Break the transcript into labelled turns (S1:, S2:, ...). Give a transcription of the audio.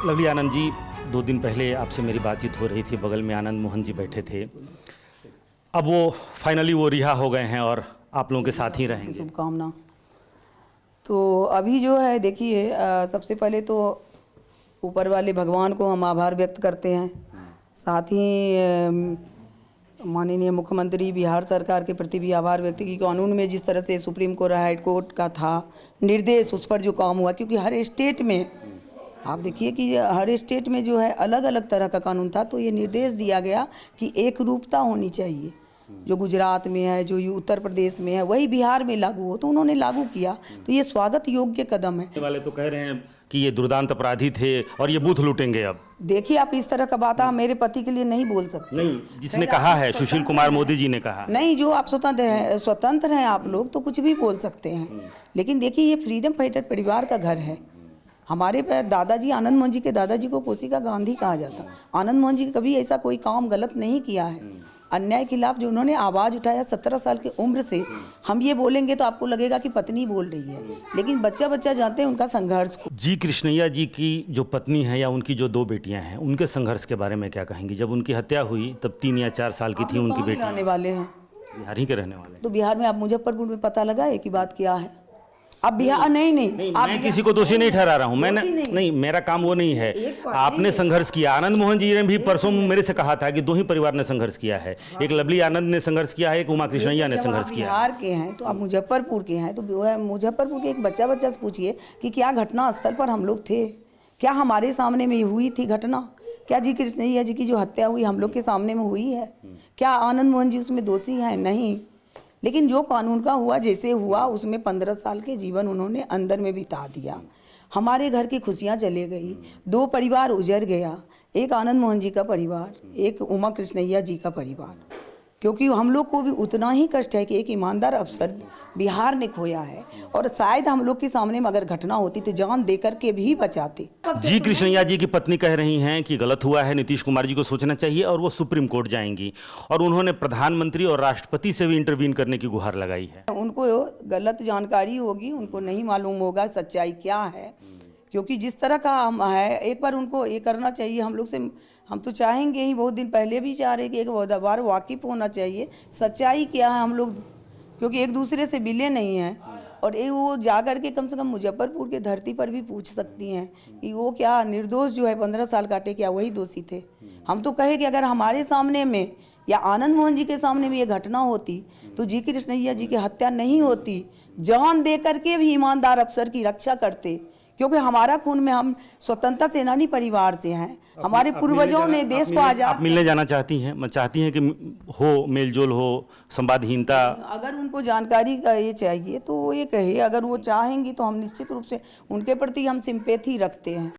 S1: लवली आनंद जी, 2 दिन पहले आपसे मेरी बातचीत हो रही थी, बगल में आनंद मोहन जी बैठे थे। अब वो फाइनली वो रिहा हो गए हैं और आप लोगों के साथ ही रहेंगे।
S2: शुभकामना। तो अभी जो है देखिए, सबसे पहले तो ऊपर वाले भगवान को हम आभार व्यक्त करते हैं, साथ ही माननीय मुख्यमंत्री बिहार सरकार के प्रति भी आभार व्यक्त की। कानून में जिस तरह से सुप्रीम कोर्ट हाई कोर्ट का था निर्देश, उस पर जो काम हुआ, क्योंकि हर स्टेट में आप देखिए कि हर स्टेट में जो है अलग अलग तरह का कानून था, तो ये निर्देश दिया गया कि एक रूपता होनी चाहिए। जो गुजरात में है, जो उत्तर प्रदेश में है, वही बिहार में लागू हो, तो उन्होंने लागू किया, तो ये स्वागत योग्य कदम है।
S1: वाले तो कह रहे हैं कि ये दुर्दांत अपराधी थे और ये बूथ लूटेंगे। अब
S2: देखिए, आप इस तरह का बात आप मेरे पति के लिए नहीं बोल सकते।
S1: नहीं, जिसने कहा है सुशील कुमार मोदी जी ने कहा।
S2: नहीं, जो आप स्वतंत्र हैं आप लोग, तो कुछ भी बोल सकते हैं, लेकिन देखिए ये फ्रीडम फाइटर परिवार का घर है। हमारे दादाजी, आनंद मोहन जी के दादाजी को कोशिका गांधी कहा जाता। आनंद मोहन जी कभी ऐसा कोई काम गलत नहीं किया है। अन्याय के खिलाफ जो उन्होंने आवाज़ उठाया 17 साल की उम्र से, हम ये बोलेंगे तो आपको लगेगा कि पत्नी बोल रही है, लेकिन बच्चा बच्चा जानते हैं उनका संघर्ष।
S1: जी कृष्णैया जी की जो पत्नी है या उनकी जो 2 बेटियां हैं, उनके संघर्ष के बारे में क्या कहेंगी? जब उनकी हत्या हुई तब 3 या 4 साल की थी उनकी बेटी।
S2: रहने वाले हैं
S1: बिहार ही के रहने वाले।
S2: तो बिहार में आप मुजफ्फरपुर में पता लगाए कि बात क्या है। अब बिहार नहीं, आप
S1: मैं किसी को दोषी नहीं ठहरा रहा हूँ। मैंने नहीं, मेरा काम वो नहीं है। आपने संघर्ष किया। आनंद मोहन जी ने भी परसों मेरे से कहा था कि 2 ही परिवार ने संघर्ष किया है। एक लवली आनंद ने संघर्ष किया है, एक उमा कृष्णैया ने संघर्ष किया है।
S2: बिहार के हैं तो आप मुजफ्फरपुर के हैं, तो मुजफ्फरपुर के एक बच्चा से पूछिए कि क्या घटना स्थल पर हम लोग थे, क्या हमारे सामने में हुई थी घटना, क्या जी कृष्णैया जी की जो हत्या हुई हम लोग के सामने में हुई है? क्या आनंद मोहन जी उसमें दोषी हैं? नहीं। लेकिन जो कानून का हुआ, जैसे हुआ, उसमें 15 साल के जीवन उन्होंने अंदर में बिता दिया। हमारे घर की खुशियां चले गई, 2 परिवार उजड़ गया, एक आनंद मोहन जी का परिवार, एक उमा कृष्णैया जी का परिवार। क्योंकि हम लोग को भी उतना ही कष्ट है कि एक ईमानदार अफसर बिहार ने खोया है, और शायद हम लोग के सामने में अगर घटना होती तो जान दे करके भी बचाते।
S1: जी कृष्णैया जी की पत्नी कह रही हैं कि गलत हुआ है, नीतीश कुमार जी को सोचना चाहिए, और वो सुप्रीम कोर्ट जाएंगी, और उन्होंने प्रधानमंत्री और राष्ट्रपति से भी इंटरवीन करने की गुहार लगाई है।
S2: उनको गलत जानकारी होगी, उनको नहीं मालूम होगा सच्चाई क्या है, क्योंकि जिस तरह का हम है, एक बार उनको ये करना चाहिए। हम लोग से हम तो चाहेंगे ही, बहुत दिन पहले भी चाह रहे कि एक बार वाकिफ होना चाहिए सच्चाई क्या है हम लोग, क्योंकि एक दूसरे से मिले नहीं हैं। और ये वो जा कर के कम से कम मुजफ्फरपुर के धरती पर भी पूछ सकती हैं कि वो क्या निर्दोष जो है 15 साल काटे, क्या वही दोषी थे? हम तो कहे कि अगर हमारे सामने में या आनंद मोहन जी के सामने में ये घटना होती तो जी कृष्णैया जी की हत्या नहीं होती, जान दे करके भी ईमानदार अफसर की रक्षा करते, क्योंकि हमारा खून में, हम स्वतंत्रता सेनानी परिवार से हैं, हमारे पूर्वजों ने देश को आजाद।
S1: आप मिलने जाना चाहती हैं? मैं चाहती हैं कि हो मेलजोल हो, संवादहीनता।
S2: अगर उनको जानकारी का ये चाहिए तो ये कहे, अगर वो चाहेंगी तो हम निश्चित रूप से उनके प्रति हम सिंपैथी रखते हैं।